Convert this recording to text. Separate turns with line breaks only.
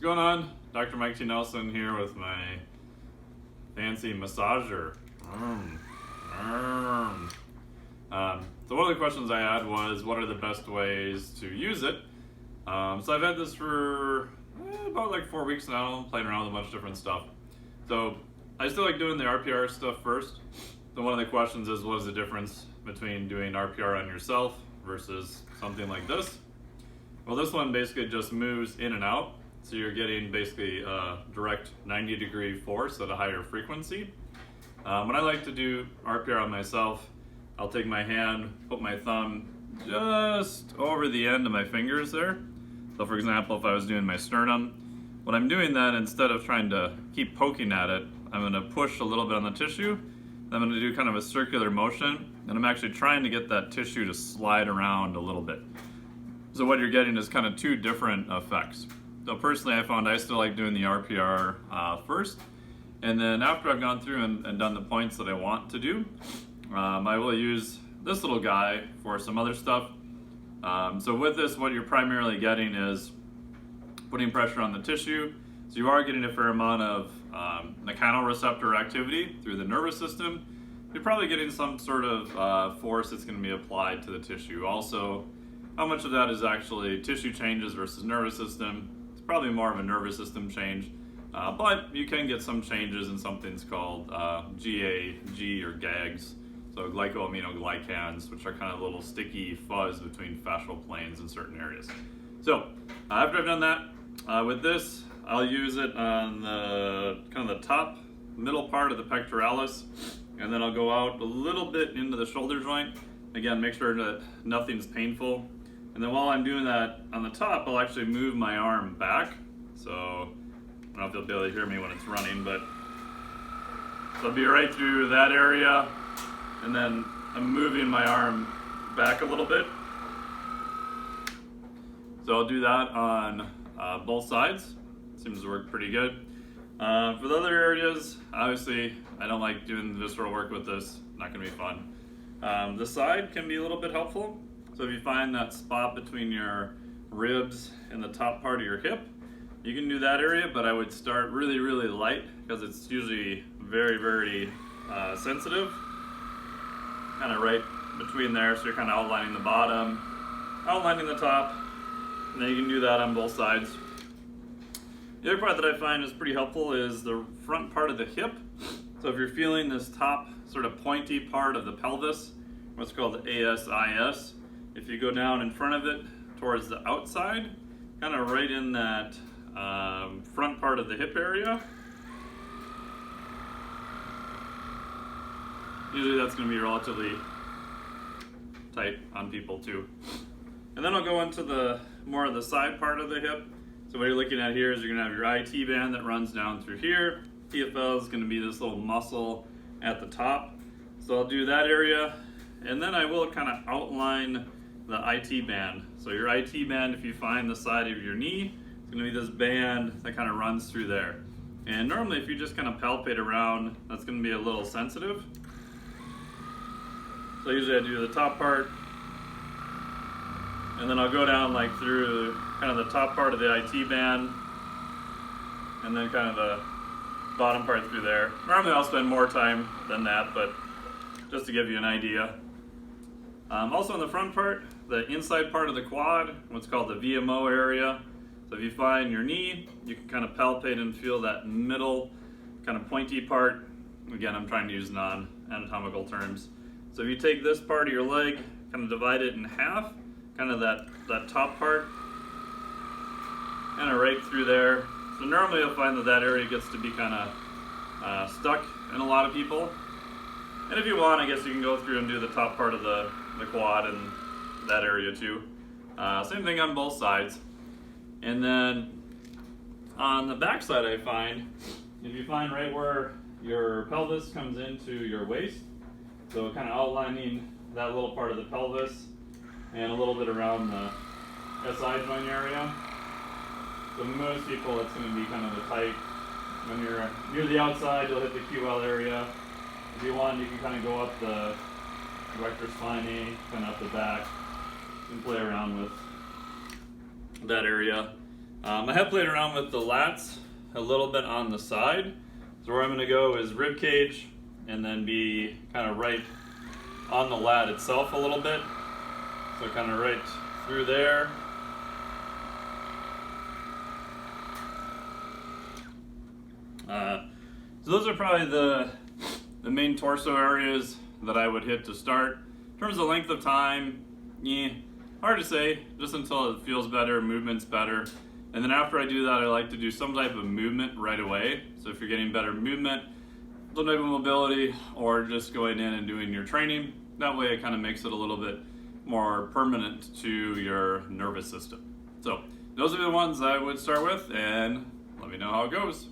going on? Dr. Mike T. Nelson here with my fancy massager. So one of the questions I had was, what are the best ways to use it? So I've had this for about like 4 weeks now, playing around with a bunch of different stuff. So I still like doing the RPR stuff first. So one of the questions is, what is the difference between doing RPR on yourself versus something like this? Well, this one basically just moves in and out. So you're getting basically a direct 90-degree force at a higher frequency. When I like to do RPR on myself, I'll take my hand, put my thumb just over the end of my fingers there. So for example, if I was doing my sternum, when I'm doing that, instead of trying to keep poking at it, I'm going to push a little bit on the tissue. I'm going to do kind of a circular motion, and I'm actually trying to get that tissue to slide around a little bit. So what you're getting is kind of two different effects. So personally, I found I still like doing the RPR first, and then after I've gone through and done the points that I want to do, I will use this little guy for some other stuff. So with this, what you're primarily getting is putting pressure on the tissue. So you are getting a fair amount of mechanoreceptor activity through the nervous system. You're probably getting some sort of force that's going to be applied to the tissue. Also, how much of that is actually tissue changes versus nervous system? It's probably more of a nervous system change, but you can get some changes in something's called GAG or GAGs, so glycoaminoglycans, which are kind of a little sticky fuzz between fascial planes in certain areas. So after I've done that, with this, I'll use it on the kind of the top middle part of the pectoralis, and then I'll go out a little bit into the shoulder joint. Again, make sure that nothing's painful. And then while I'm doing that on the top, I'll actually move my arm back. So I don't know if you'll be able to hear me when it's running, but so I'll be right through that area, and then I'm moving my arm back a little bit. So I'll do that on both sides. Seems to work pretty good. For the other areas, obviously, I don't like doing visceral work with this. Not going to be fun. The side can be a little bit helpful. So if you find that spot between your ribs and the top part of your hip, you can do that area, but I would start really, really light because it's usually very, very sensitive. Kind of right between there, so you're kind of outlining the bottom, outlining the top, and then you can do that on both sides. The other part that I find is pretty helpful is the front part of the hip. So if you're feeling this top sort of pointy part of the pelvis, what's called the ASIS, if you go down in front of it towards the outside, kind of right in that front part of the hip area, usually that's going to be relatively tight on people too. And then I'll go into the more of the side part of the hip. So what you're looking at here is you're going to have your IT band that runs down through here. TFL is going to be this little muscle at the top. So I'll do that area, and then I will kind of outline the IT band. So your IT band, if you find the side of your knee, it's going to be this band that kind of runs through there. And normally if you just kind of palpate around, that's going to be a little sensitive. So usually I do the top part, and then I'll go down like through kind of the top part of the IT band, and then kind of the bottom part through there. Normally I'll spend more time than that, but just to give you an idea. Also in the front part, the inside part of the quad, what's called the VMO area. So if you find your knee, you can kind of palpate and feel that middle kind of pointy part. Again, I'm trying to use non-anatomical terms. So if you take this part of your leg, kind of divide it in half, kind of that top part, kind of right through there. So normally you'll find that area gets to be kind of stuck in a lot of people. And if you want, I guess you can go through and do the top part of the quad and that area too. Same thing on both sides. And then on the back side, I find, if you find right where your pelvis comes into your waist, so kind of outlining that little part of the pelvis and a little bit around the SI joint area. So most people, it's going to be kind of a tight. When you're near the outside, you'll hit the QL area. If you want, you can kind of go up the rectus spinae, kind of up the back, and play around with that area. I have played around with the lats a little bit on the side. So where I'm going to go is rib cage and then be kind of right on the lat itself a little bit. So kind of right through there. So those are probably the main torso areas that I would hit to start. In terms of length of time, hard to say, just until it feels better, movement's better. And then after I do that, I like to do some type of movement right away. So if you're getting better movement, a little bit of mobility, or just going in and doing your training, that way it kind of makes it a little bit more permanent to your nervous system. So those are the ones I would start with, and let me know how it goes.